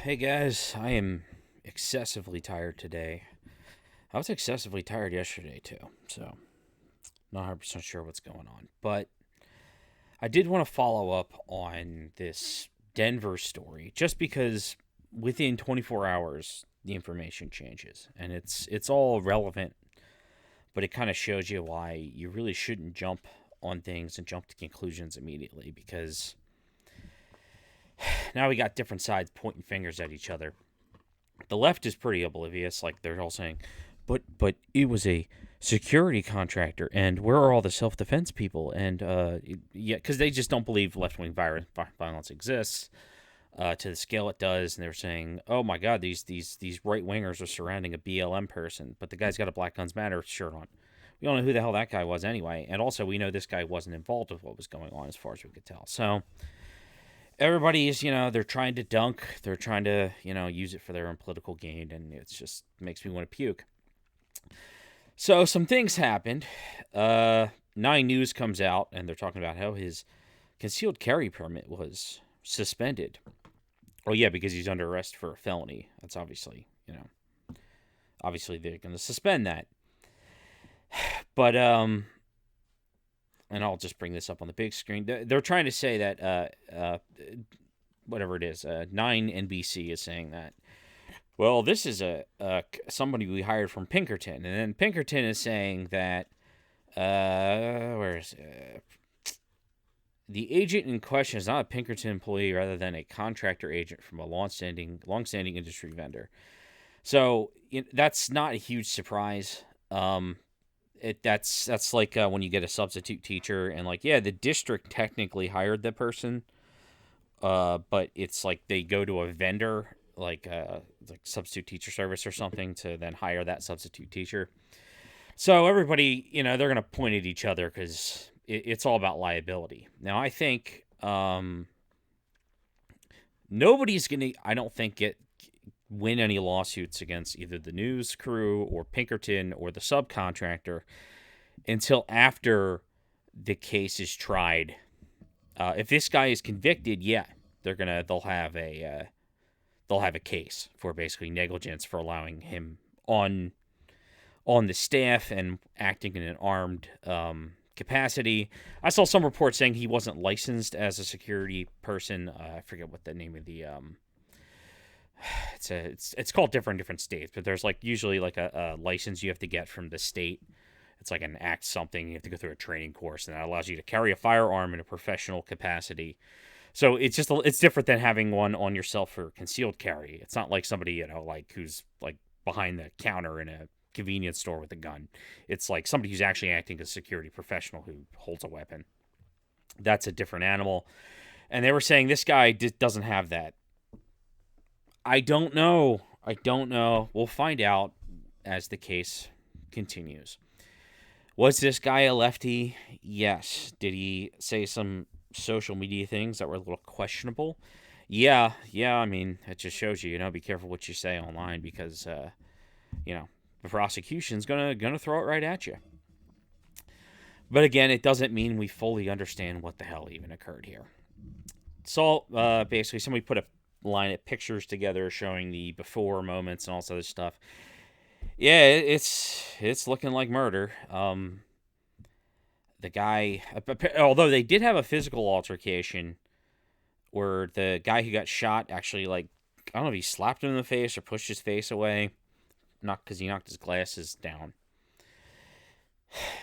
Hey guys, I am excessively tired today. I was excessively tired yesterday too, so not 100% sure what's going on. But I did want to follow up on this Denver story just because within 24 hours the information changes and it's all relevant, but it kind of shows you why you really shouldn't jump on things and jump to conclusions immediately because now we got different sides pointing fingers at each other. The left is pretty oblivious. Like they're all saying, but it was a security contractor, and where are all the self defense people? And yeah, because they just don't believe left wing violence exists to the scale it does. And they're saying, oh my God, these right wingers are surrounding a BLM person, but the guy's got a Black Guns Matter shirt on. We don't know who the hell that guy was anyway, and also we know this guy wasn't involved with what was going on as far as we could tell. So everybody's, they're trying to dunk, they're trying to, use it for their own political gain, and it just makes me want to puke. So some things happened. Nine News comes out, and they're talking about how his concealed carry permit was suspended. Oh yeah, because he's under arrest for a felony. That's obviously, obviously they're going to suspend that. But and I'll just bring this up on the big screen. They're trying to say that whatever it is, 9 NBC is saying that. Well, this is somebody we hired from Pinkerton, and then Pinkerton is saying that where is the agent in question is not a Pinkerton employee, rather than a contractor agent from a long-standing industry vendor. So that's not a huge surprise. That's like when you get a substitute teacher and like, yeah, the district technically hired the person, but it's like they go to a vendor like substitute teacher service or something to then hire that substitute teacher. So everybody, they're gonna point at each other because it's all about liability. Now I think nobody's gonna, I don't think, win any lawsuits against either the news crew or Pinkerton or the subcontractor until after the case is tried. If this guy is convicted, yeah, they'll have a case for basically negligence for allowing him on the staff and acting in an armed capacity. I saw some reports saying he wasn't licensed as a security person. I forget what the name of the it's called different states, but there's like usually like a license you have to get from the state. It's like an act something. You have to go through a training course, and that allows you to carry a firearm in a professional capacity. So it's different than having one on yourself for concealed carry. It's not like somebody like who's like behind the counter in a convenience store with a gun. It's like somebody who's actually acting as a security professional who holds a weapon. That's a different animal. And they were saying this guy doesn't have that. I don't know. We'll find out as the case continues. Was this guy a lefty? Yes. Did he say some social media things that were a little questionable? Yeah. I mean, it just shows you, be careful what you say online because, the prosecution's gonna throw it right at you. But again, it doesn't mean we fully understand what the hell even occurred here. So basically, somebody put a line of pictures together showing the before moments and all this other stuff. Yeah, it's looking like murder. The guy, although they did have a physical altercation where the guy who got shot actually, like, I don't know if he slapped him in the face or pushed his face away, not because he knocked his glasses down,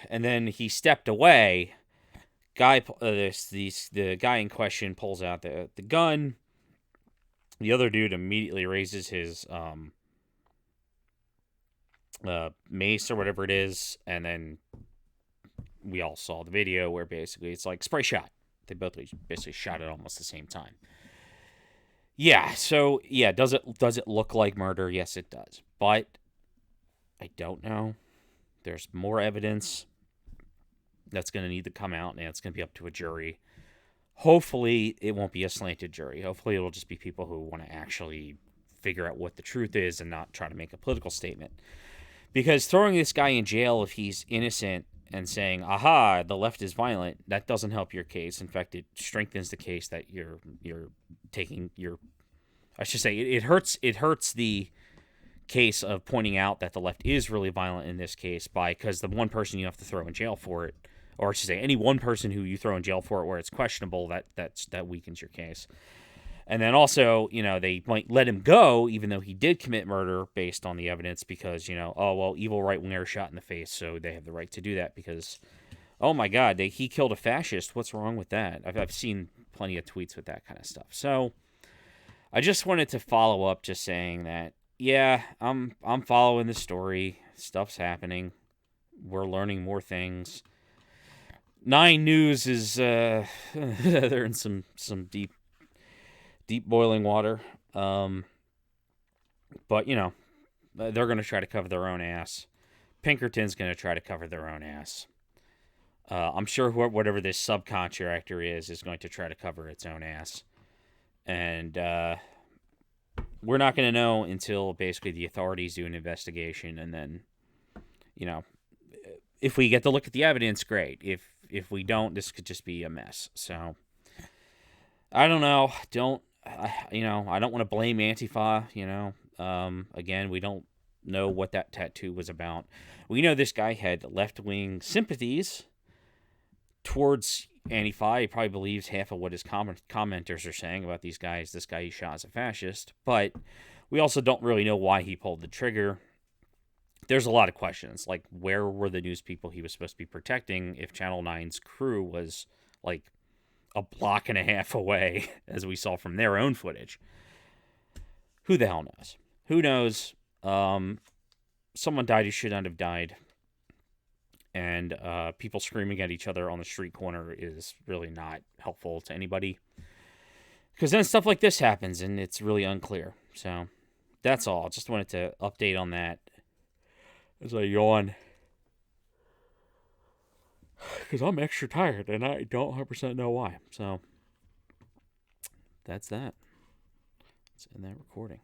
and then he stepped away. The guy in question pulls out the gun. The other dude immediately raises his mace or whatever it is, and then we all saw the video where basically it's like spray shot. They both basically shot at almost the same time. Yeah, so yeah, does it look like murder? Yes, it does. But I don't know. There's more evidence that's going to need to come out, and it's going to be up to a jury. Hopefully, it won't be a slanted jury. Hopefully, it'll just be people who want to actually figure out what the truth is and not try to make a political statement. Because throwing this guy in jail if he's innocent and saying, aha, the left is violent, that doesn't help your case. In fact, it strengthens the case that you're I should say it hurts. It hurts the case of pointing out that the left is really violent in this case because the one person you have to throw in jail for it, or I should say any one person who you throw in jail for it where it's questionable, that weakens your case. And then also, they might let him go even though he did commit murder based on the evidence because, oh, well, evil right-winger shot in the face, so they have the right to do that because, oh my God, he killed a fascist. What's wrong with that? I've seen plenty of tweets with that kind of stuff. So I just wanted to follow up just saying that, yeah, I'm following the story. Stuff's happening. We're learning more things. Nine News is they're in some deep boiling water. But they're going to try to cover their own ass. Pinkerton's going to try to cover their own ass. I'm sure whatever this subcontractor is going to try to cover its own ass. And we're not going to know until basically the authorities do an investigation. And then, if we get to look at the evidence, great. If we don't, this could just be a mess. So, I don't know. I don't want to blame Antifa, again, we don't know what that tattoo was about. We know this guy had left-wing sympathies towards Antifa. He probably believes half of what his commenters are saying about these guys. This guy he shot as a fascist. But we also don't really know why he pulled the trigger. There's a lot of questions, like where were the news people he was supposed to be protecting if Channel 9's crew was, like, a block and a half away, as we saw from their own footage. Who the hell knows? Who knows? Someone died who should not have died. And people screaming at each other on the street corner is really not helpful to anybody. Because then stuff like this happens, and it's really unclear. So, that's all. Just wanted to update on that. As I yawn. Because I'm extra tired, and I don't 100% know why. So, that's that. Let's end that recording.